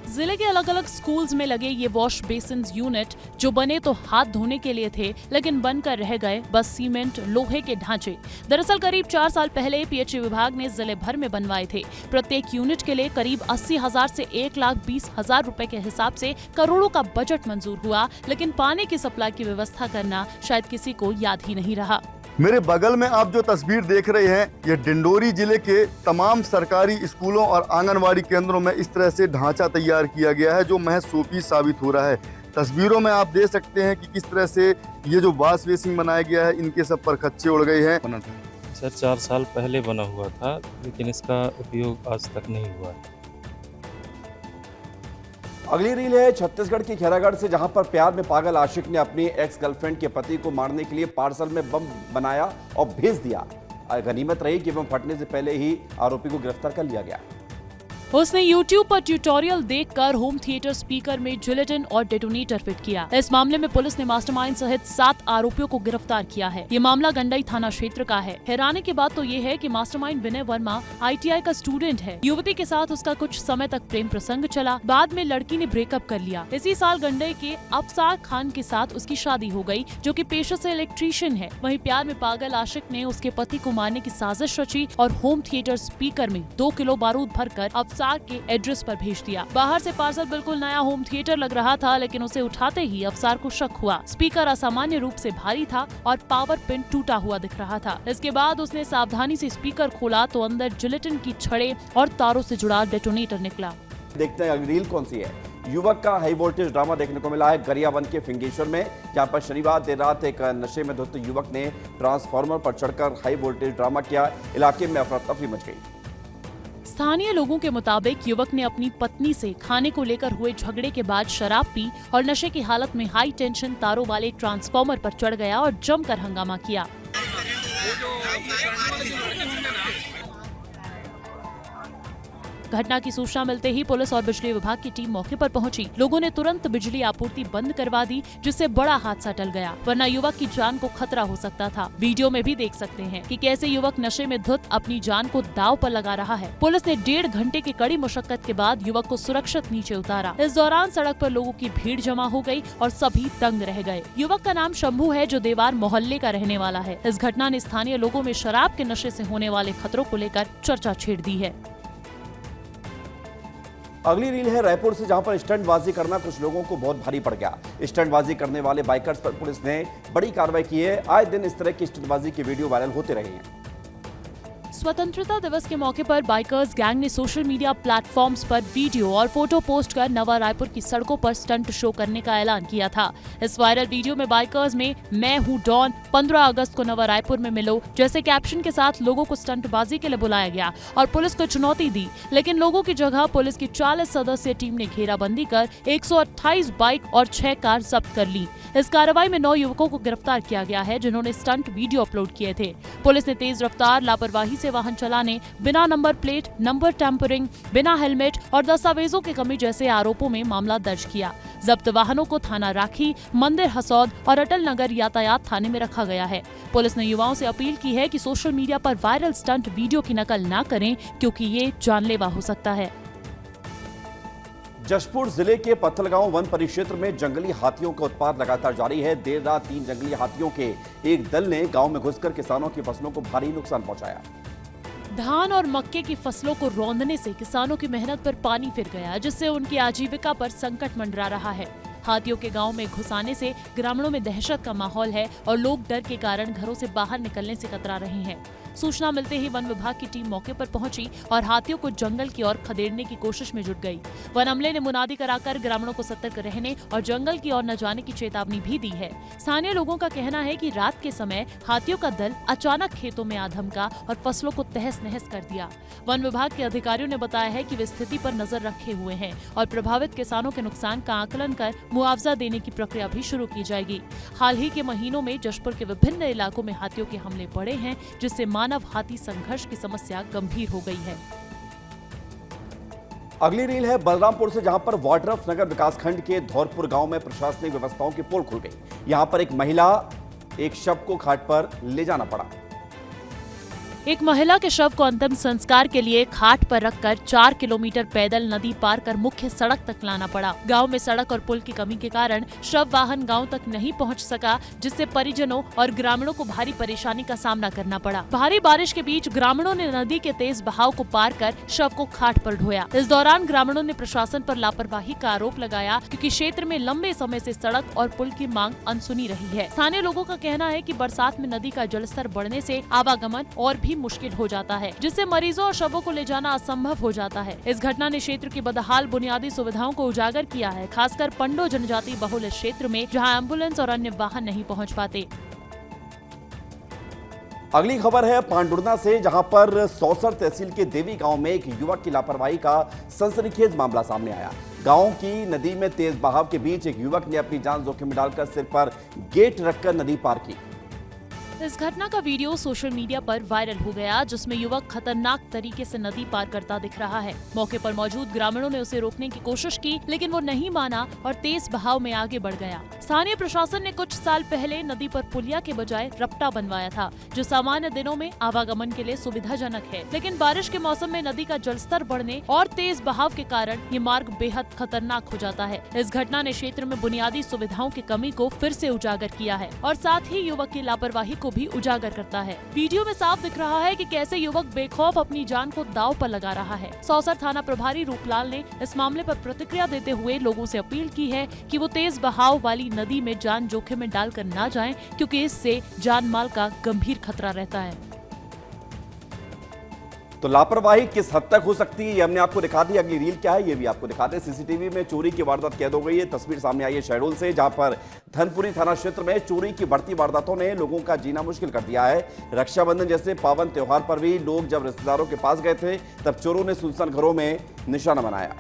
जिले के अलग अलग स्कूल्स में लगे ये वॉश बेसिन यूनिट जो बने तो हाथ धोने के लिए थे, लेकिन बनकर रह गए बस सीमेंट लोहे के ढांचे। दरअसल करीब 4 साल पहले पीएचई विभाग ने जिले भर में बनवाए थे। प्रत्येक यूनिट के लिए करीब 80,000 से 1,20,000 रुपए के हिसाब से करोड़ों का बजट मंजूर हुआ, लेकिन पानी की सप्लाई की व्यवस्था करना शायद किसी को याद ही नहीं रहा। मेरे बगल में आप जो तस्वीर देख रहे हैं ये डिंडोरी जिले के तमाम सरकारी स्कूलों और आंगनवाड़ी केंद्रों में इस तरह से ढांचा तैयार किया गया है जो महज शोपीस साबित हो रहा है। तस्वीरों में आप देख सकते हैं कि किस तरह से ये जो वॉश बेसिन बनाया गया है इनके सब पर खच्चे उड़ गए हैं। सर 4 साल पहले बना हुआ था, लेकिन इसका उपयोग आज तक नहीं हुआ। अगली रील है छत्तीसगढ़ की खैरागढ़ से, जहां पर प्यार में पागल आशिक ने अपनी एक्स गर्लफ्रेंड के पति को मारने के लिए पार्सल में बम बनाया और भेज दिया। गनीमत रही कि बम फटने से पहले ही आरोपी को गिरफ्तार कर लिया गया। उसने YouTube पर ट्यूटोरियल देखकर होम थिएटर स्पीकर में जिलेटिन और डेटोनेटर फिट किया। इस मामले में पुलिस ने मास्टरमाइंड सहित 7 आरोपियों को गिरफ्तार किया है। ये मामला गंडई थाना क्षेत्र का है। हैरानी की बात तो ये है कि मास्टरमाइंड विनय वर्मा ITI का स्टूडेंट है। युवती के साथ उसका कुछ समय तक प्रेम प्रसंग चला, बाद में लड़की ने ब्रेकअप कर लिया। इसी साल गंडई के अफसार खान के साथ उसकी शादी हो गई, जो कि पेशे से इलेक्ट्रीशियन है। वहीं प्यार में पागल आशिक ने उसके पति को मारने की साजिश रची और होम थिएटर स्पीकर में 2 किलो बारूद भरकर अफसार के एड्रेस पर भेज दिया। बाहर से पार्सल बिल्कुल नया होम थिएटर लग रहा था, लेकिन उसे उठाते ही अफसार को शक हुआ। स्पीकर असामान्य रूप से भारी था और पावर पिन टूटा हुआ दिख रहा था। इसके बाद उसने सावधानी से स्पीकर खोला तो अंदर जिलेटिन की छड़ें और तारों से जुड़ा डेटोनेटर निकला। देखते हैं अगली रील कौन सी है। युवक का हाई वोल्टेज ड्रामा देखने को मिला है गरियाबंद के फिंगेश्वर में, जहां पर शनिवार देर रात एक नशे में धुत युवक ने ट्रांसफार्मर पर चढ़कर हाई वोल्टेज ड्रामा किया। इलाके में अफरा तफरी मच गई। स्थानीय लोगों के मुताबिक युवक ने अपनी पत्नी से खाने को लेकर हुए झगड़े के बाद शराब पी और नशे की हालत में हाई टेंशन तारों वाले ट्रांसफार्मर पर चढ़ गया और जमकर हंगामा किया। घटना की सूचना मिलते ही पुलिस और बिजली विभाग की टीम मौके पर पहुंची। लोगों ने तुरंत बिजली आपूर्ति बंद करवा दी, जिससे बड़ा हादसा टल गया, वरना युवक की जान को खतरा हो सकता था। वीडियो में भी देख सकते हैं कि कैसे युवक नशे में धुत अपनी जान को दांव पर लगा रहा है। पुलिस ने 1.5 घंटे की कड़ी मशक्कत के बाद युवक को सुरक्षित नीचे उतारा। इस दौरान सड़क पर लोगों की भीड़ जमा हो गई और सभी दंग रह गए। युवक का नाम शंभू है, जो देवार मोहल्ले का रहने वाला है। इस घटना ने स्थानीय लोगों में शराब के नशे से होने वाले खतरों को लेकर चर्चा छेड़ दी है। अगली रील है रायपुर से, जहां पर स्टंटबाजी करना कुछ लोगों को बहुत भारी पड़ गया। स्टंटबाजी करने वाले बाइकर्स पर पुलिस ने बड़ी कार्रवाई की है। आए दिन इस तरह की स्टंटबाजी के वीडियो वायरल होते रहे हैं। स्वतंत्रता दिवस के मौके पर बाइकर्स गैंग ने सोशल मीडिया प्लेटफॉर्म्स पर वीडियो और फोटो पोस्ट कर नवा रायपुर की सड़कों पर स्टंट शो करने का ऐलान किया था। इस वायरल वीडियो में बाइकर्स में मैं हूं डॉन, 15 अगस्त को नवा रायपुर में मिलो जैसे कैप्शन के साथ लोगों को स्टंटबाजी के लिए बुलाया गया और पुलिस को चुनौती दी, लेकिन लोगों की जगह पुलिस की 40 सदस्यीय टीम ने घेराबंदी कर 128 बाइक और 6 कार जब्त कर ली। इस कार्रवाई में 9 युवकों को गिरफ्तार किया गया है, जिन्होंने स्टंट वीडियो अपलोड किए थे। पुलिस ने तेज रफ्तार, लापरवाही से वाहन चलाने, बिना नंबर प्लेट, नंबर टैंपरिंग, बिना हेलमेट और दस्तावेजों की कमी जैसे आरोपों में मामला दर्ज किया। जब्त वाहनों को थाना राखी, मंदिर हसौद और अटल नगर यातायात थाने में रखा गया है। पुलिस ने युवाओं से अपील की है कि सोशल मीडिया पर वायरल स्टंट वीडियो की नकल न करें, क्योंकि ये जानलेवा हो सकता है। जशपुर जिले के पत्थलगांव वन परिक्षेत्र में जंगली हाथियों का उत्पात लगातार जारी है। देर रात 3 जंगली हाथियों के एक दल ने गांव में घुसकर किसानों की फसलों को भारी नुकसान पहुंचाया। धान और मक्के की फसलों को रौंदने से किसानों की मेहनत पर पानी फिर गया, जिससे उनकी आजीविका पर संकट मंडरा रहा है। हाथियों के गांव में घुस आने से ग्रामीणों में दहशत का माहौल है और लोग डर के कारण घरों से बाहर निकलने से कतरा रहे हैं। सूचना मिलते ही वन विभाग की टीम मौके पर पहुंची और हाथियों को जंगल की ओर खदेड़ने की कोशिश में जुट गई। वन अमले ने मुनादी कराकर ग्रामीणों को सतर्क रहने और जंगल की ओर न जाने की चेतावनी भी दी है। स्थानीय लोगों का कहना है कि रात के समय हाथियों का दल अचानक खेतों में आ धमका और फसलों को तहस नहस कर दिया। वन विभाग के अधिकारियों ने बताया है कि वे स्थिति पर नजर रखे हुए हैं और प्रभावित किसानों के नुकसान का आकलन कर मुआवजा देने की प्रक्रिया भी शुरू की जाएगी। हाल ही के महीनों में जशपुर के विभिन्न इलाकों में हाथियों के हमले बढ़े हैं, जिससे मानव हाथी संघर्ष की समस्या गंभीर हो गई है। अगली रील है बलरामपुर से, जहां पर वाड्रफ नगर विकासखंड के धौरपुर गांव में प्रशासनिक व्यवस्थाओं की पोल खुल गई। यहां पर एक महिला एक शव को घाट पर ले जाना पड़ा। एक महिला के शव को अंतिम संस्कार के लिए घाट पर रखकर 4 किलोमीटर पैदल नदी पार कर मुख्य सड़क तक लाना पड़ा। गांव में सड़क और पुल की कमी के कारण शव वाहन गांव तक नहीं पहुंच सका, जिससे परिजनों और ग्रामीणों को भारी परेशानी का सामना करना पड़ा। भारी बारिश के बीच ग्रामीणों ने नदी के तेज बहाव को पार कर शव को घाट पर ढोया। इस दौरान ग्रामीणों ने प्रशासन पर लापरवाही का आरोप लगाया, क्योंकि क्षेत्र में लंबे समय से सड़क और पुल की मांग अनसुनी रही है। स्थानीय लोगों का कहना है कि बरसात में नदी का जलस्तर बढ़ने से आवागमन और भी मुश्किल हो जाता है, जिससे मरीजों और शवों को ले जाना असंभव हो जाता है। इस घटना ने क्षेत्र की बदहाल बुनियादी सुविधाओं को उजागर किया है, खासकर पंडो जनजाति बहुल क्षेत्र में, जहां एम्बुलेंस और अन्य वाहन नहीं पहुंच पाते। अगली खबर है पांडुर्ना से, जहां पर सौसर तहसील के देवी गांव में एक युवक की लापरवाही का सनसनीखेज मामला सामने आया। गांव की नदी में तेज बहाव के बीच एक युवक ने अपनी जान जोखिम में डालकर सिर पर गेट रखकर नदी पार की। इस घटना का वीडियो सोशल मीडिया पर वायरल हो गया, जिसमें युवक खतरनाक तरीके से नदी पार करता दिख रहा है। मौके पर मौजूद ग्रामीणों ने उसे रोकने की कोशिश की, लेकिन वो नहीं माना और तेज बहाव में आगे बढ़ गया। स्थानीय प्रशासन ने कुछ साल पहले नदी पर पुलिया के बजाय रपटा बनवाया था, जो सामान्य दिनों में आवागमन के लिए सुविधाजनक है, लेकिन बारिश के मौसम में नदी का जलस्तर बढ़ने और तेज बहाव के कारण ये मार्ग बेहद खतरनाक हो जाता है। इस घटना ने क्षेत्र में बुनियादी सुविधाओं की कमी को फिर से उजागर किया है और साथ ही युवक की लापरवाही को भी उजागर करता है। वीडियो में साफ दिख रहा है कि कैसे युवक बेखौफ अपनी जान को दांव पर लगा रहा है। सौसर थाना प्रभारी रूपलाल ने इस मामले पर प्रतिक्रिया देते हुए लोगों से अपील की है कि वो तेज बहाव वाली नदी में जान जोखिम में डालकर ना जाएं, क्योंकि इससे जान माल का गंभीर खतरा रहता है। तो लापरवाही किस हद तक हो सकती है, ये हमने आपको दिखा दी। अगली रील क्या है, ये भी आपको दिखाते हैं। सीसीटीवी में चोरी की वारदात कैद हो गई है। तस्वीर सामने आई है शहडोल से, जहां पर धनपुरी थाना क्षेत्र में चोरी की बढ़ती वारदातों ने लोगों का जीना मुश्किल कर दिया है। रक्षाबंधन जैसे पावन त्योहार पर भी लोग जब रिश्तेदारों के पास गए थे, तब चोरों ने सुनसान घरों में निशाना बनाया।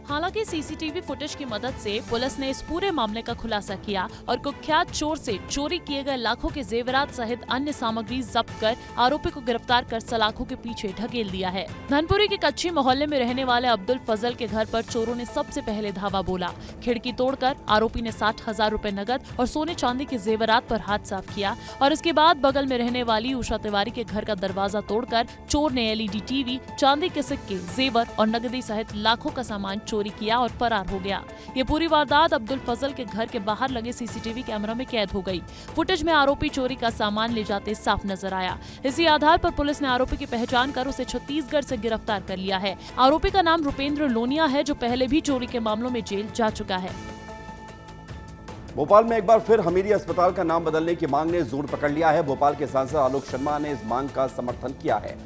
हालांकि सीसीटीवी फुटेज की मदद से पुलिस ने इस पूरे मामले का खुलासा किया और कुख्यात चोर से चोरी किए गए लाखों के जेवरात सहित अन्य सामग्री जब्त कर आरोपी को गिरफ्तार कर सलाखों के पीछे ढकेल दिया है। धनपुरी के कच्ची मोहल्ले में रहने वाले अब्दुल फजल के घर पर चोरों ने सबसे पहले धावा बोला। खिड़की तोड़कर आरोपी ने 60,000 रुपए नकद और सोने चांदी के जेवरात पर हाथ साफ किया और इसके बाद बगल में रहने वाली उषा तिवारी के घर का दरवाजा तोड़कर चोर ने LED टीवी, चांदी के सिक्के, जेवर और नकदी सहित लाखों का सामान चोरी किया और फरार हो गया। ये पूरी वारदात अब्दुल फजल के घर के बाहर लगे सीसीटीवी कैमरा में कैद हो गई। फुटेज में आरोपी चोरी का सामान ले जाते साफ नजर आया। इसी आधार पर पुलिस ने आरोपी की पहचान कर उसे छत्तीसगढ़ से गिरफ्तार कर लिया है। आरोपी का नाम रुपेंद्र लोनिया है, जो पहले भी चोरी के मामलों में जेल जा चुका है। भोपाल में एक बार फिर हमीरी अस्पताल का नाम बदलने की मांग ने जोर पकड़ लिया है। भोपाल के सांसद आलोक शर्मा ने इस मांग का समर्थन किया है।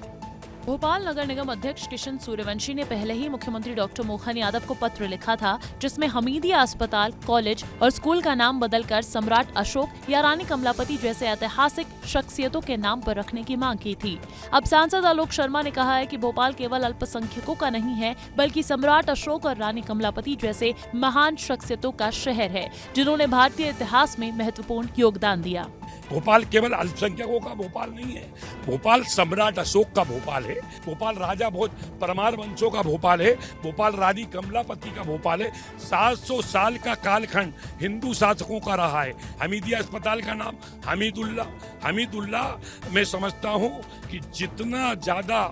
भोपाल नगर निगम अध्यक्ष किशन सूर्यवंशी ने पहले ही मुख्यमंत्री डॉक्टर मोहन यादव को पत्र लिखा था, जिसमें हमीदिया अस्पताल, कॉलेज और स्कूल का नाम बदलकर सम्राट अशोक या रानी कमलापति जैसे ऐतिहासिक शख्सियतों के नाम पर रखने की मांग की थी। अब सांसद आलोक शर्मा ने कहा है कि भोपाल केवल अल्पसंख्यकों का नहीं है, बल्कि सम्राट अशोक और रानी कमलापति जैसे महान शख्सियतों का शहर है, जिन्होंने भारतीय इतिहास में महत्वपूर्ण योगदान दिया। भोपाल केवल अल्पसंख्यकों का भोपाल नहीं है, भोपाल सम्राट अशोक का भोपाल है, भोपाल राजा भोज परमार वंशों का भोपाल है, भोपाल रानी कमलापति का भोपाल है। 700 साल का कालखंड हिंदू शासकों का रहा है। हमीदिया अस्पताल का नाम हमीदुल्ला मैं समझता हूँ कि जितना ज्यादा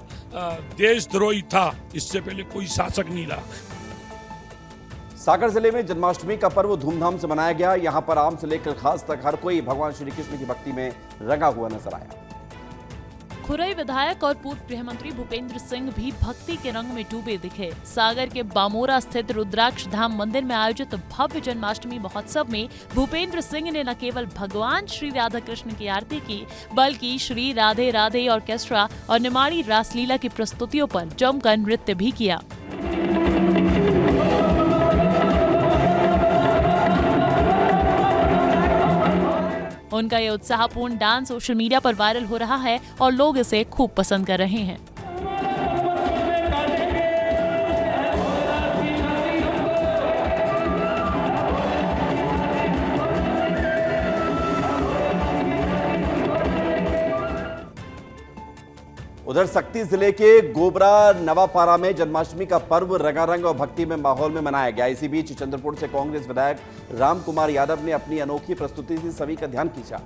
देशद्रोही था, इससे पहले कोई शासक नहीं रहा। सागर जिले में जन्माष्टमी का पर्व धूमधाम से मनाया गया। यहां पर आम से लेकर खास तक हर कोई भगवान श्री कृष्ण की भक्ति में रंगा हुआ नजर आया। खुरई विधायक और पूर्व गृह मंत्री भूपेंद्र सिंह भी भक्ति के रंग में डूबे दिखे। सागर के बामोरा स्थित रुद्राक्ष धाम मंदिर में आयोजित भव्य जन्माष्टमी महोत्सव में भूपेंद्र सिंह ने न केवल भगवान श्री राधा कृष्ण की आरती की, बल्कि श्री राधे राधे ऑर्केस्ट्रा और निमाड़ी रासलीला की प्रस्तुतियों पर जमकर नृत्य भी किया। उनका ये उत्साहपूर्ण डांस सोशल मीडिया पर वायरल हो रहा है और लोग इसे खूब पसंद कर रहे हैं। उधर सक्ती जिले के गोबरा नवापारा में जन्माष्टमी का पर्व रंगारंग और भक्ति में माहौल में मनाया गया। इसी बीच चंद्रपुर से कांग्रेस विधायक राम कुमार यादव ने अपनी अनोखी प्रस्तुति से सभी का ध्यान खींचा।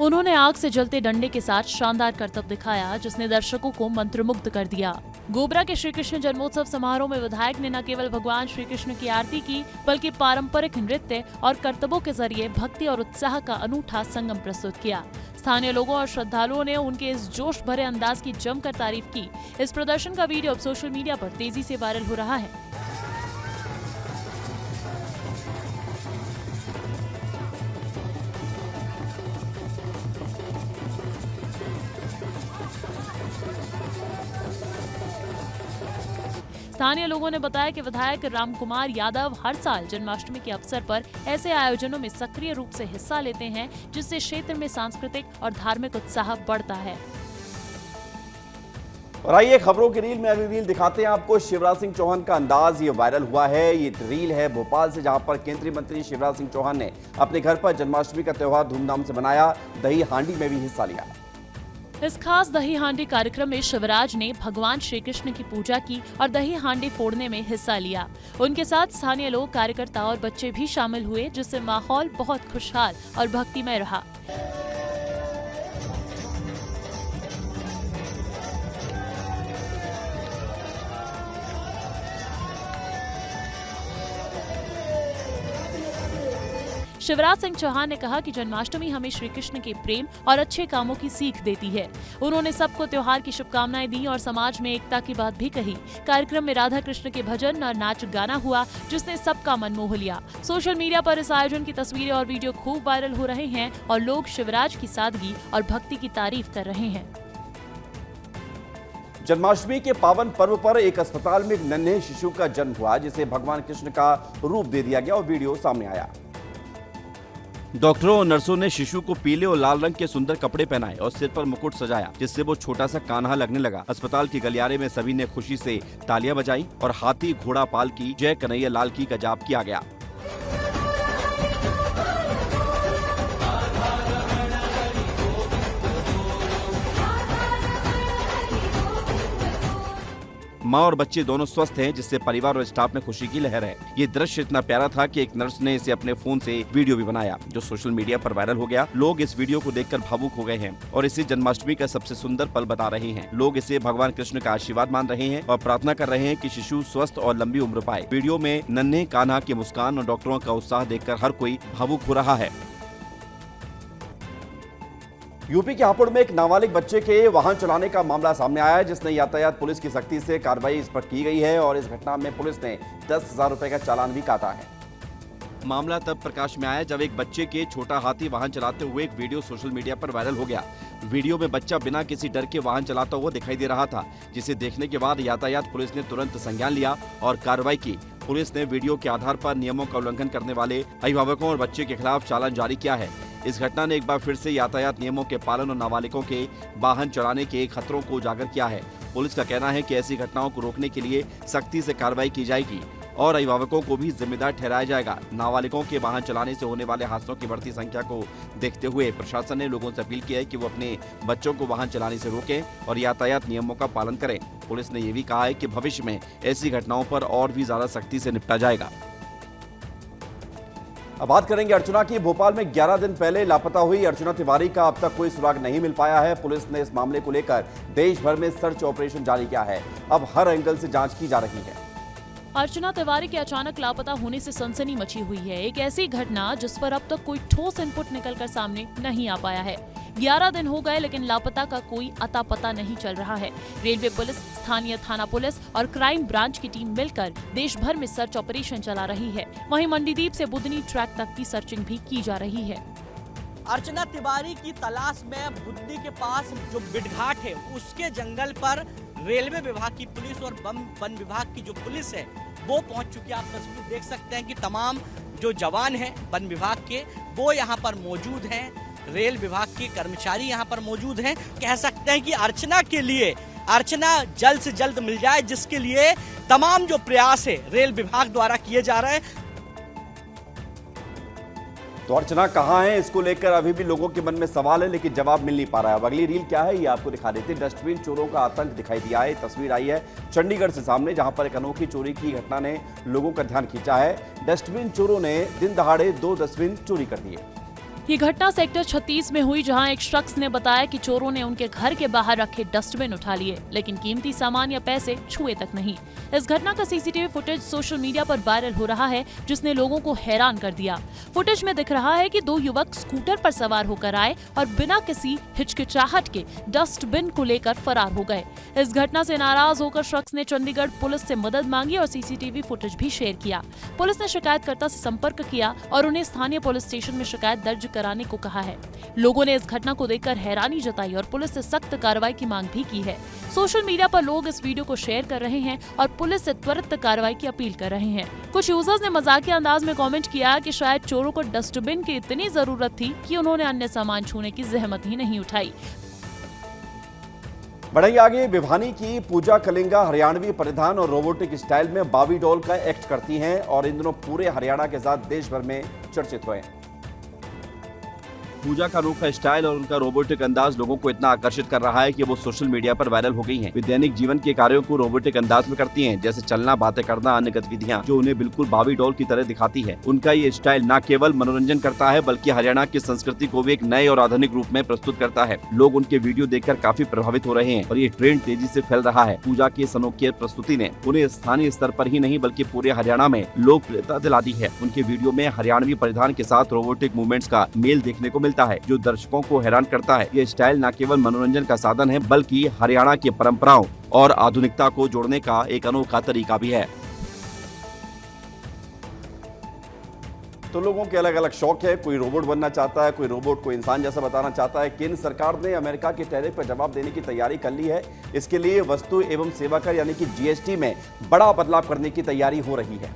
उन्होंने आग से जलते डंडे के साथ शानदार करतब दिखाया, जिसने दर्शकों को मंत्रमुग्ध कर दिया। गोबरा के श्री कृष्ण जन्मोत्सव समारोह में विधायक ने न केवल भगवान श्री कृष्ण की आरती की, बल्कि पारंपरिक नृत्य और करतबों के जरिए भक्ति और उत्साह का अनूठा संगम प्रस्तुत किया। स्थानीय लोगों और श्रद्धालुओं ने उनके इस जोश भरे अंदाज की जमकर तारीफ की। इस प्रदर्शन का वीडियो अब सोशल मीडिया पर तेजी से वायरल हो रहा है। स्थानीय लोगों ने बताया कि विधायक राम कुमार यादव हर साल जन्माष्टमी के अवसर पर ऐसे आयोजनों में सक्रिय रूप से हिस्सा लेते हैं, जिससे क्षेत्र में सांस्कृतिक और धार्मिक उत्साह बढ़ता है। और आइए खबरों की रील में अगली रील दिखाते हैं आपको। शिवराज सिंह चौहान का अंदाज ये वायरल हुआ है। ये रील है भोपाल से, जहां पर केंद्रीय मंत्री शिवराज सिंह चौहान ने अपने घर पर जन्माष्टमी का त्योहार धूमधाम से मनाया। दही हांडी में भी हिस्सा लिया। इस खास दही हांडी कार्यक्रम में शिवराज ने भगवान श्री कृष्ण की पूजा की और दही हांडी फोड़ने में हिस्सा लिया। उनके साथ स्थानीय लोग, कार्यकर्ता और बच्चे भी शामिल हुए, जिससे माहौल बहुत खुशहाल और भक्तिमय रहा। शिवराज सिंह चौहान ने कहा कि जन्माष्टमी हमें श्री कृष्ण के प्रेम और अच्छे कामों की सीख देती है। उन्होंने सबको त्योहार की शुभकामनाएं दी और समाज में एकता की बात भी कही। कार्यक्रम में राधा कृष्ण के भजन और नाच गाना हुआ, जिसने सबका मन मोह लिया। सोशल मीडिया पर इस आयोजन की तस्वीरें और वीडियो खूब वायरल हो रहे हैं और लोग शिवराज की सादगी और भक्ति की तारीफ कर रहे हैं। जन्माष्टमी के पावन पर्व पर एक अस्पताल में एक नन्हे शिशु का जन्म हुआ, जिसे भगवान कृष्ण का रूप दे दिया गया और वीडियो सामने आया। डॉक्टरों और नर्सों ने शिशु को पीले और लाल रंग के सुंदर कपड़े पहनाए और सिर पर मुकुट सजाया, जिससे वो छोटा सा कान्हा लगने लगा। अस्पताल के गलियारे में सभी ने खुशी से तालियां बजाई और हाथी घोड़ा पाल की जय कन्हैया लाल की का जाप किया गया। माँ और बच्चे दोनों स्वस्थ हैं, जिससे परिवार और स्टाफ में खुशी की लहर है। ये दृश्य इतना प्यारा था कि एक नर्स ने इसे अपने फोन से वीडियो भी बनाया, जो सोशल मीडिया पर वायरल हो गया। लोग इस वीडियो को देखकर भावुक हो गए हैं और इसे जन्माष्टमी का सबसे सुंदर पल बता रहे हैं। लोग इसे भगवान कृष्ण का आशीर्वाद मान रहे हैं और प्रार्थना कर रहे हैं कि शिशु स्वस्थ और लंबी उम्र पाए। वीडियो में नन्हे कान्हा की मुस्कान और डॉक्टरों का उत्साह देखकर हर कोई भावुक हो रहा है। यूपी के हापुड़ में एक नाबालिग बच्चे के वाहन चलाने का मामला सामने आया है, जिसने यातायात पुलिस की सख्ती से कार्रवाई इस पर की गई है और इस घटना में पुलिस ने 10,000 रुपए का चालान भी काटा है। मामला तब प्रकाश में आया जब एक बच्चे के छोटा हाथी वाहन चलाते हुए एक वीडियो सोशल मीडिया पर वायरल हो गया। वीडियो में बच्चा बिना किसी डर के वाहन चलाता हुआ दिखाई दे रहा था, जिसे देखने के बाद यातायात पुलिस ने तुरंत संज्ञान लिया और कार्रवाई की। पुलिस ने वीडियो के आधार पर नियमों का उल्लंघन करने वाले अभिभावकों और बच्चे के खिलाफ चालान जारी किया है। इस घटना ने एक बार फिर से यातायात नियमों के पालन और नाबालिगों के वाहन चलाने के खतरों को उजागर किया है। पुलिस का कहना है कि ऐसी घटनाओं को रोकने के लिए सख्ती से कार्रवाई की जाएगी और अभिभावकों को भी जिम्मेदार ठहराया जाएगा। नाबालिगों के वाहन चलाने से होने वाले हादसों की बढ़ती संख्या को देखते हुए प्रशासन ने लोगों से अपील की है कि वो अपने बच्चों को वाहन चलाने से रोकें और यातायात नियमों का पालन करें। पुलिस ने ये भी कहा है कि भविष्य में ऐसी घटनाओं पर और भी ज्यादा सख्ती से निपटा जाएगा। अब बात करेंगे अर्चना की। भोपाल में 11 दिन पहले लापता हुई अर्चना तिवारी का अब तक कोई सुराग नहीं मिल पाया है। पुलिस ने इस मामले को लेकर देश भर में सर्च ऑपरेशन जारी किया है। अब हर एंगल से जांच की जा रही है। अर्चना तिवारी के अचानक लापता होने से सनसनी मची हुई है। एक ऐसी घटना जिस पर अब तक कोई ठोस इनपुट निकलकर सामने नहीं आ पाया है। 11 दिन हो गए लेकिन लापता का कोई अता पता नहीं चल रहा है। रेलवे पुलिस, स्थानीय थाना पुलिस और क्राइम ब्रांच की टीम मिलकर देश भर में सर्च ऑपरेशन चला रही है। वहीं मंडीदीप से बुदनी ट्रैक तक की सर्चिंग भी की जा रही है। अर्चना तिवारी की तलाश में बुद्धि के पास जो बिडघाट है उसके जंगल पर रेलवे विभाग की पुलिस और वन विभाग की जो पुलिस है वो पहुंच चुकी है। आप तस्वीर देख सकते हैं कि तमाम जो जवान हैं वन विभाग के वो यहाँ पर मौजूद हैं, रेल विभाग के कर्मचारी यहाँ पर मौजूद हैं। कह सकते हैं कि अर्चना के लिए अर्चना जल्द से जल्द मिल जाए, जिसके लिए तमाम जो प्रयास है रेल विभाग द्वारा किए जा रहे हैं। तो अर्चना कहाँ है, इसको लेकर अभी भी लोगों के मन में सवाल है लेकिन जवाब मिल नहीं पा रहा है। अब अगली रील क्या है ये आपको दिखा देते हैं। डस्टबिन चोरों का आतंक दिखाई दिया है। तस्वीर आई है चंडीगढ़ से सामने, जहां पर एक अनोखी चोरी की घटना ने लोगों का ध्यान खींचा है। डस्टबिन चोरों ने दिन दहाड़े 2 डस्टबिन चोरी कर दिए। ये घटना सेक्टर 36 में हुई, जहां एक शख्स ने बताया कि चोरों ने उनके घर के बाहर रखे डस्टबिन उठा लिए, लेकिन कीमती सामान या पैसे छुए तक नहीं। इस घटना का सीसीटीवी फुटेज सोशल मीडिया पर वायरल हो रहा है, जिसने लोगों को हैरान कर दिया। फुटेज में दिख रहा है कि 2 युवक स्कूटर पर सवार होकर आए और बिना किसी हिचकिचाहट के डस्टबिन को लेकर फरार हो गए। इस घटना से नाराज होकर शख्स ने चंडीगढ़ पुलिस से मदद मांगी और सीसीटीवी फुटेज भी शेयर किया। पुलिस ने शिकायतकर्ता से संपर्क किया और उन्हें स्थानीय पुलिस स्टेशन में शिकायत दर्ज कराने को कहा है। लोगों ने इस घटना को देखकर हैरानी जताई और पुलिस से सख्त कार्रवाई की मांग भी की है। सोशल मीडिया पर लोग इस वीडियो को शेयर कर रहे हैं और पुलिस से त्वरित कार्रवाई की अपील कर रहे हैं। कुछ यूजर्स ने मजाकिया अंदाज में कमेंट किया कि शायद चोरों को डस्टबिन की इतनी जरूरत थी कि उन्होंने अन्य सामान छूने की जहमत ही नहीं उठाई। बढ़ाइए आगे, भिवानी की पूजा कलिंगा हरियाणवी परिधान और रोबोटिक स्टाइल में बाबी डॉल का एक्ट करती हैं और इन दिनों पूरे हरियाणा के साथ देश भर में चर्चित हुए। पूजा का अनोखा स्टाइल और उनका रोबोटिक अंदाज लोगों को इतना आकर्षित कर रहा है कि वो सोशल मीडिया पर वायरल हो गई हैं। वे दैनिक जीवन के कार्यों को रोबोटिक अंदाज में करती हैं, जैसे चलना, बातें करना, अन्य गतिविधियां जो उन्हें बिल्कुल बाबी डॉल की तरह दिखाती है। उनका ये स्टाइल न केवल मनोरंजन करता है बल्कि हरियाणा की संस्कृति को भी एक नए और आधुनिक रूप में प्रस्तुत करता है। लोग उनके वीडियो देखकर काफी प्रभावित हो रहे हैं और ये ट्रेंड तेजी से फैल रहा है। पूजा की इस अनोखी प्रस्तुति ने उन्हें स्थानीय स्तर पर ही नहीं बल्कि पूरे हरियाणा में लोकप्रियता दिला दी है। उनके वीडियो में हरियाणवी परिधान के साथ रोबोटिक मूवमेंट्स का मेल देखने को मिलता है, जो दर्शकों को हैरान करता है। ये स्टाइल न केवल मनोरंजन का साधन है बल्कि हरियाणा की परंपराओं और आधुनिकता को जोड़ने का एक अनोखा तरीका भी है। तो लोगों के अलग अलग शौक है, कोई रोबोट बनना चाहता है, कोई रोबोट को इंसान जैसा बताना चाहता है। केंद्र सरकार ने अमेरिका के टैरिफ पर जवाब देने की तैयारी कर ली है। इसके लिए वस्तु एवं सेवा कर यानी कि जीएसटी में बड़ा बदलाव करने की तैयारी हो रही है।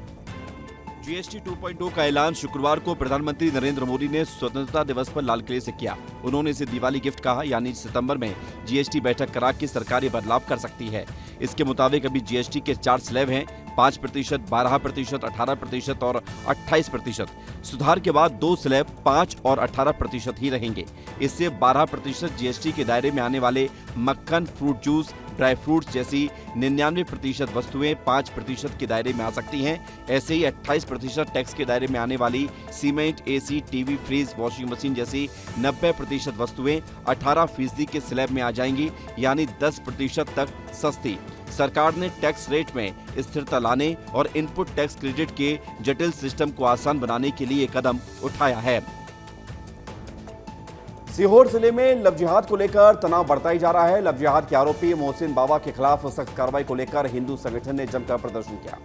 जीएसटी 2.0 का ऐलान शुक्रवार को प्रधानमंत्री नरेंद्र मोदी ने स्वतंत्रता दिवस पर लाल किले से किया। उन्होंने इसे दिवाली गिफ्ट कहा, यानी सितंबर में जीएसटी बैठक करा के सरकार ये बदलाव कर सकती है। इसके मुताबिक अभी जीएसटी के 4 स्लैब हैं, 5%, 12%, 18% और 28%। सुधार के बाद 2 स्लैब 5 और 18% ही रहेंगे। इससे 12% जीएसटी के दायरे में आने वाले मक्खन, फ्रूट जूस, ड्राई फ्रूट्स जैसी 99% वस्तुएं 5% के दायरे में आ सकती हैं। ऐसे ही 28% टैक्स के दायरे में आने वाली cement, AC, TV, fridge, washing machine जैसी 90% वस्तुएं 18% के स्लैब में आ जाएंगी, यानी 10% तक सस्ती। सरकार ने टैक्स रेट में स्थिरता लाने और इनपुट टैक्स क्रेडिट के जटिल सिस्टम को आसान बनाने के लिए कदम उठाया है। सीहोर जिले में लव जिहाद को लेकर तनाव बढ़ता ही जा रहा है। लव जिहाद के आरोपी मोहसिन बाबा के खिलाफ सख्त कार्रवाई को लेकर हिंदू संगठन ने जमकर प्रदर्शन किया।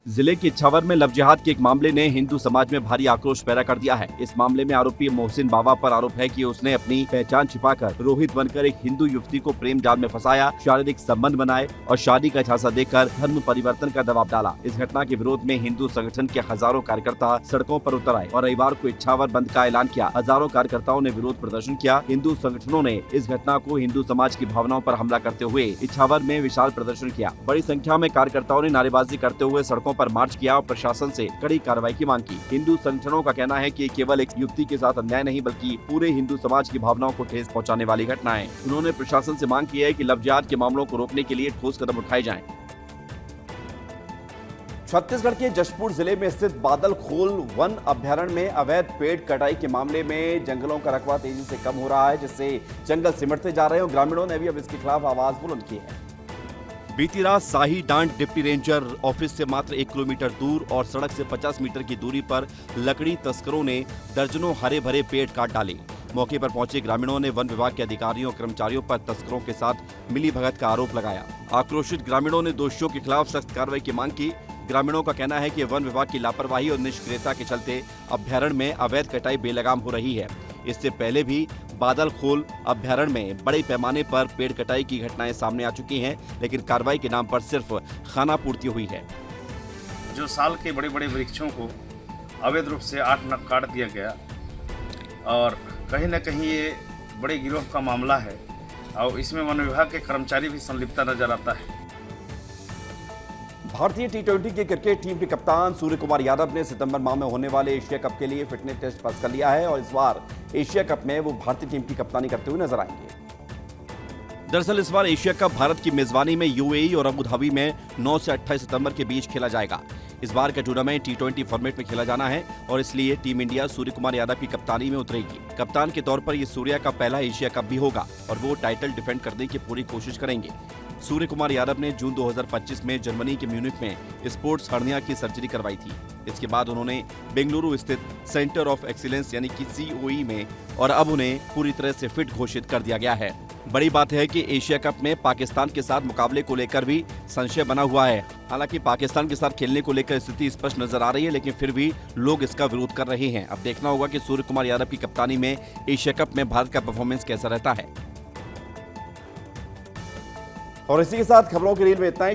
जिले के इछावर में लव जिहाद के एक मामले ने हिंदू समाज में भारी आक्रोश पैदा कर दिया है। इस मामले में आरोपी मोहसिन बाबा पर आरोप है कि उसने अपनी पहचान छिपाकर रोहित बनकर एक हिंदू युवती को प्रेम जाल में फंसाया, शारीरिक संबंध बनाए और शादी का झांसा देकर धर्म परिवर्तन का दबाव डाला। इस घटना के विरोध में हिंदू संगठन के हजारों कार्यकर्ता सड़कों पर उतर आए और रविवार को इछावर बंद का ऐलान किया। हजारों कार्यकर्ताओं ने विरोध प्रदर्शन किया। हिंदू संगठनों ने इस घटना को हिंदू समाज की भावनाओं पर हमला करते हुए इछावर में विशाल प्रदर्शन किया। बड़ी संख्या में कार्यकर्ताओं ने नारेबाजी करते हुए सड़कों पर मार्च किया और प्रशासन से कड़ी कार्रवाई की मांग की। हिंदू संगठनों का कहना है कि ये केवल एक युवती के साथ अन्याय नहीं बल्कि पूरे हिंदू समाज की भावनाओं को ठेस पहुंचाने वाली घटना है। उन्होंने प्रशासन से मांग की है कि लव जिहाद के मामलों को रोकने के लिए ठोस कदम उठाए जाएं। छत्तीसगढ़ के जशपुर जिले में स्थित बादल खोल वन अभ्यारण्य में अवैध पेड़ कटाई के मामले में जंगलों का रकबा तेजी से कम हो रहा है, जिससे जंगल सिमटते जा रहे हैं। ग्रामीणों ने भी अब इसके खिलाफ आवाज बुलंद की है। बीती रात शाही डांड डिप्टी रेंजर ऑफिस से मात्र 1 किलोमीटर दूर और सड़क से 50 मीटर की दूरी पर लकड़ी तस्करों ने दर्जनों हरे भरे पेड़ काट डाले। मौके पर पहुंचे ग्रामीणों ने वन विभाग के अधिकारियों और कर्मचारियों पर तस्करों के साथ मिलीभगत का आरोप लगाया। आक्रोशित ग्रामीणों ने दोषियों के खिलाफ सख्त कार्रवाई की मांग की। ग्रामीणों का कहना है कि वन विभाग की लापरवाही और निष्क्रियता के चलते अभ्यारण्य में अवैध कटाई बेलगाम हो रही है। इससे पहले भी बादल खोल अभ्यारण्य में बड़े पैमाने पर पेड़ कटाई की घटनाएं सामने आ चुकी हैं, लेकिन कार्रवाई के नाम पर सिर्फ खाना पूर्ति हुई है। जो साल के बड़े बड़े वृक्षों को अवैध रूप से 8 नग काट दिया गया और कहीं न कहीं ये बड़े गिरोह का मामला है और इसमें वन विभाग के कर्मचारी भी संलिप्तता नजर आता है। भारतीय टी20 की क्रिकेट टीम के कप्तान सूर्य कुमार यादव ने सितंबर माह में होने वाले एशिया कप के लिए फिटनेस टेस्ट पास कर लिया है और इस बार एशिया कप में वो भारतीय टीम की कप्तानी करते हुए नजर आएंगे। दरअसल इस बार एशिया कप भारत की मेजबानी में यूएई और अबू धाबी में 9 से 28 सितंबर के बीच खेला जाएगा। इस बार का टूर्नामेंट टी20 फॉर्मेट में खेला जाना है और इसलिए टीम इंडिया सूर्य कुमार यादव की कप्तानी में उतरेगी। कप्तान के तौर पर ये सूर्या का पहला एशिया कप भी होगा और वो टाइटल डिफेंड करने की पूरी कोशिश करेंगे। सूर्य कुमार यादव ने जून 2025 में जर्मनी के म्यूनिख में स्पोर्ट्स हर्निया की सर्जरी करवाई थी। इसके बाद उन्होंने बेंगलुरु स्थित सेंटर ऑफ एक्सीलेंस यानी कि COE में और अब उन्हें पूरी तरह से फिट घोषित कर दिया गया है। बड़ी बात है कि एशिया कप में पाकिस्तान के साथ मुकाबले को लेकर भी संशय बना हुआ है। हालांकि पाकिस्तान के साथ खेलने को लेकर स्थिति स्पष्ट नजर आ रही है, लेकिन फिर भी लोग इसका विरोध कर रहे हैं। अब देखना होगा कि सूर्य कुमार यादव की कप्तानी में एशिया कप में भारत का परफॉर्मेंस कैसा रहता है। और इसी के साथ खबरों की रील में इतना ही।